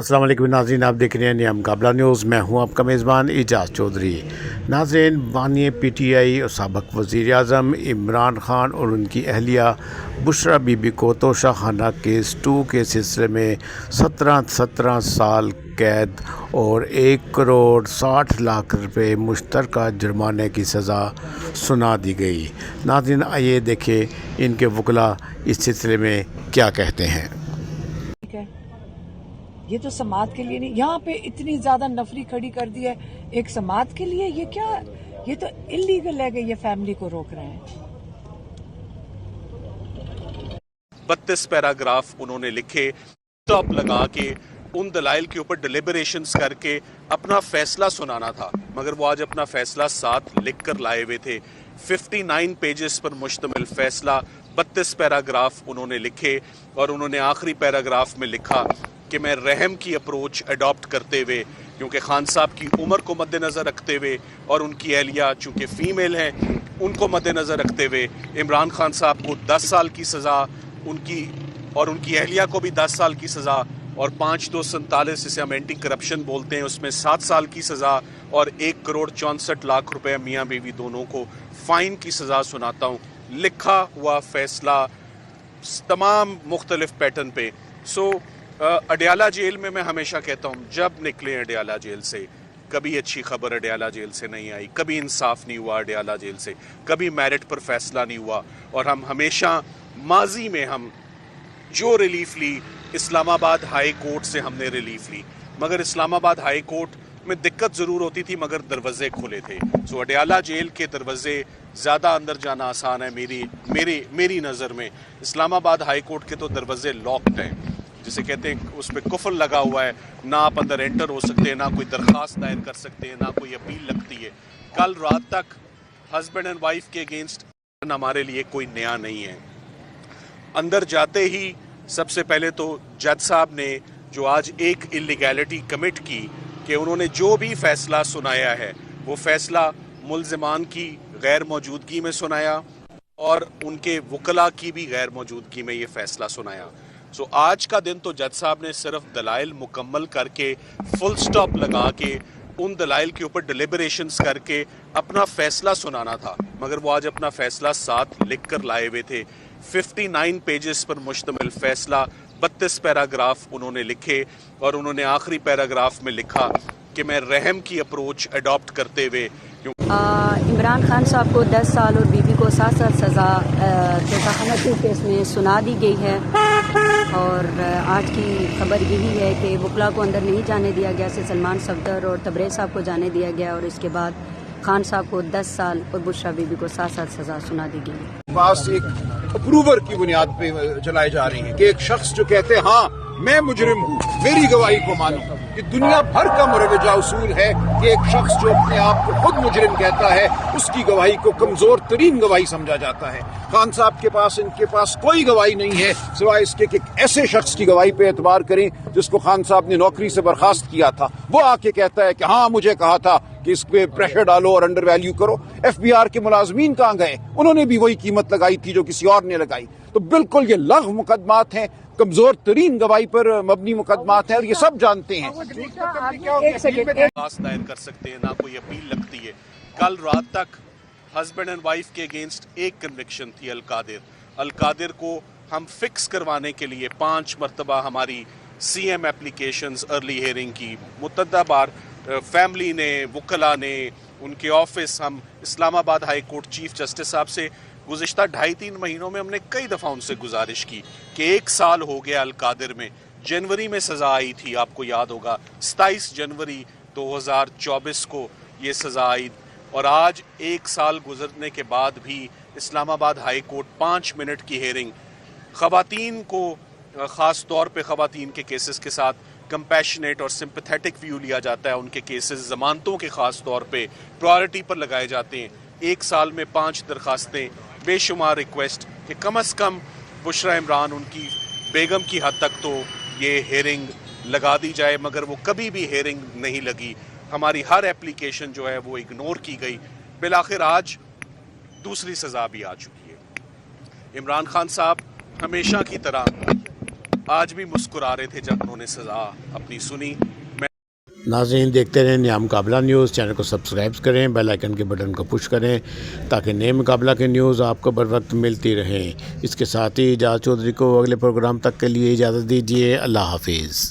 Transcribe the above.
अस्सलाम वालेकुम नाज़रीन, आप देख रहे हैं नियम काबला न्यूज़। मैं हूं आपका मेज़बान एजाज चौधरी। नाज़रीन, बानी PTI और साबिक़ वज़ीर आज़म इमरान खान और उनकी अहलिया बुशरा बीबी को तोशाखाना केस 2 के सिलसिले में 17 साल कैद और 1 करोड़ 60 लाख रुपए मुश्तरका जुर्माने की सज़ा सुना दी गई। नाज़रीन, आइए देखें इनके वकला इस सिलसिले में क्या कहते हैं। ये तो समाज के लिए नहीं, यहाँ पे इतनी ज्यादा नफरी खड़ी कर दी है एक समाज के लिए। ये क्या, ये तो इलीगल है कि ये फैमिली को रोक रहे हैं। 32 पैराग्राफ उन्होंने लिखे, स्टॉप लगा के उन दलाइल के ऊपर डिलिबरेशंस करके अपना फैसला सुनाना था, मगर वो आज अपना फैसला साथ लिख कर लाए हुए थे। 59 पेजेस पर मुश्तमिल फैसला, 32 पैराग्राफ उन्होंने लिखे और उन्होंने आखिरी पैराग्राफ में लिखा कि मैं रहम की अप्रोच अडॉप्ट करते हुए, क्योंकि खान साहब की उम्र को मद्देनज़र रखते हुए और उनकी अहलिया चूँकि फ़ीमेल हैं उनको मद्देनज़र रखते हुए, इमरान खान साहब को 10 साल की सज़ा, उनकी अहलिया को भी 10 साल की सज़ा और 5/247 जिसे हम एंटी करप्शन बोलते हैं उसमें 7 साल की सज़ा और 1 करोड़ 64 लाख रुपए मियाँ बीवी दोनों को फ़ाइन की सज़ा सुनाता हूँ। लिखा हुआ फैसला तमाम मुख्तलिफ पैटर्न पे। अडयाला जेल में मैं हमेशा कहता हूँ, जब निकले अडयाला जेल से कभी अच्छी खबर अडयाला जेल से नहीं आई, कभी इंसाफ नहीं हुआ अडयाला जेल से, कभी मेरिट पर फैसला नहीं हुआ। और हम हमेशा माजी में हम जो रिलीफ ली, इस्लामाबाद हाई कोर्ट से हमने रिलीफ ली, मगर इस्लामाबाद हाई कोर्ट में दिक्कत ज़रूर होती थी मगर दरवाजे खुले थे। अडयाला जेल के दरवाजे ज़्यादा अंदर जाना आसान है मेरी नज़र में। इस्लामाबाद हाई कोर्ट के तो दरवाजे लॉक्ड हैं, जिसे कहते हैं उस पर कुफल लगा हुआ है, ना आप अंदर एंटर हो सकते हैं, ना कोई दरख्वास्त दायर कर सकते हैं, ना कोई अपील लगती है। कल रात तक हस्बैंड एंड वाइफ के अगेंस्ट हमारे लिए कोई नया नहीं है। अंदर जाते ही सबसे पहले तो जज साहब ने जो आज एक इलीगैलिटी कमिट की कि उन्होंने जो भी फैसला सुनाया है वो फैसला मुल्ज़िमान की गैर मौजूदगी में सुनाया और उनके वकला की भी गैर मौजूदगी में ये फैसला सुनाया। आज का दिन तो जज साहब ने सिर्फ दलाइल मुकम्मल करके फुल स्टॉप लगा के उन दलाइल के ऊपर डिलिबरेशंस करके अपना फैसला सुनाना था, मगर वो आज अपना फैसला साथ लिख कर लाए हुए थे। 59 पेजेस पर मुश्तमिल फैसला, 32 पैराग्राफ उन्होंने लिखे और उन्होंने आखिरी पैराग्राफ में लिखा कि मैं रहम की अप्रोच अडॉप्ट करते हुए इमरान खान साहब को 10 साल और बीबी को 7 साल सज़ा तोशाखाना के केस में सुना दी गई है। और आज की खबर यही है कि वकला को अंदर नहीं जाने दिया गया, से सलमान सफदर और तबरेज़ साहब को जाने दिया गया और इसके बाद खान साहब को 10 साल और बुशरा बीबी को 7 साल सज़ा सुना दी गई। पास एक अप्रूवर की बुनियाद पे चलाई जा रही है कि एक शख्स जो कहते हैं हाँ मैं मुजरिम हूँ, मेरी गवाही को मानो। ये दुनिया भर का मुरवजा उसूल है कि एक शख्स जो अपने आप को खुद मुजरिम कहता है उसकी गवाही को कमजोर तरीन गवाही समझा जाता है। खान साहब के पास इनके पास कोई गवाही नहीं है सिवाय इसके कि ऐसे शख्स की गवाही पे एतबार करें जिसको खान साहब ने नौकरी से बर्खास्त किया था। वो आके कहता है कि हाँ मुझे कहा था कि इस पे प्रेशर डालो और अंडर वैल्यू करो। FBR के मुलाजमीन कहाँ गए? उन्होंने भी वही कीमत लगाई थी जो किसी और ने लगाई। तो बिल्कुल ये लग़्व मुकदमात हैं, कमजोर तरीन गवाही पर मबनी मुकदमात हैं और ये सब जानते हैं। दरख्वास्त दायर कर सकते हैं, ना कोई अपील लगती है। कल रात तक हस्बैंड एंड वाइफ के अगेंस्ट एक कन्विक्शन थी, अलकादिर को हम फिक्स करवाने के लिए 5 मरतबा हमारी CM एप्लीकेशंस अर्ली हियरिंग की, मुतअद्दिद बार फैमिली ने, वकला ने, उनके ऑफिस, हम Islamabad high court chief justice साहब से गुज़िश्ता 2.5-3 महीनों में हमने कई दफ़ा उनसे गुजारिश की कि 1 साल हो गया अलकादिर में। जनवरी में सज़ा आई थी, आपको याद होगा 27 जनवरी 2024 को ये सज़ा आई और आज 1 साल गुजरने के बाद भी इस्लामाबाद हाई कोर्ट 5 मिनट की हेयरिंग, ख़वातीन को ख़ास तौर पे ख़वातीन के केसेस के साथ कंपैशनेट और सिंपैथेटिक व्यू लिया जाता है। उनके केसेस ज़मानतों के ख़ास तौर पे प्रायोरिटी पर लगाए जाते हैं। 1 साल में 5 दरखास्तें, बेशुमार रिक्वेस्ट कि कम अज़ कम बुशरा इमरान उनकी बेगम की हद तक तो ये हेयरिंग लगा दी जाए, मगर वो कभी भी हेयरिंग नहीं लगी। हमारी हर एप्लीकेशन जो है वो इग्नोर की गई। बिलाखिर आज दूसरी सज़ा भी आ चुकी है। इमरान खान साहब हमेशा की तरह आज भी मुस्कुरा रहे थे जब उन्होंने सज़ा अपनी सुनी। नाज़रीन, देखते रहें नया मुकाबला न्यूज़। चैनल को सब्सक्राइब करें, बेल आइकन के बटन को पुश करें ताकि नए मुकाबला के न्यूज़ आपको बर वक्त मिलती रहें। इसके साथ ही इजाज़ चौधरी को अगले प्रोग्राम तक के लिए इजाज़त दीजिए। अल्लाह हाफिज़।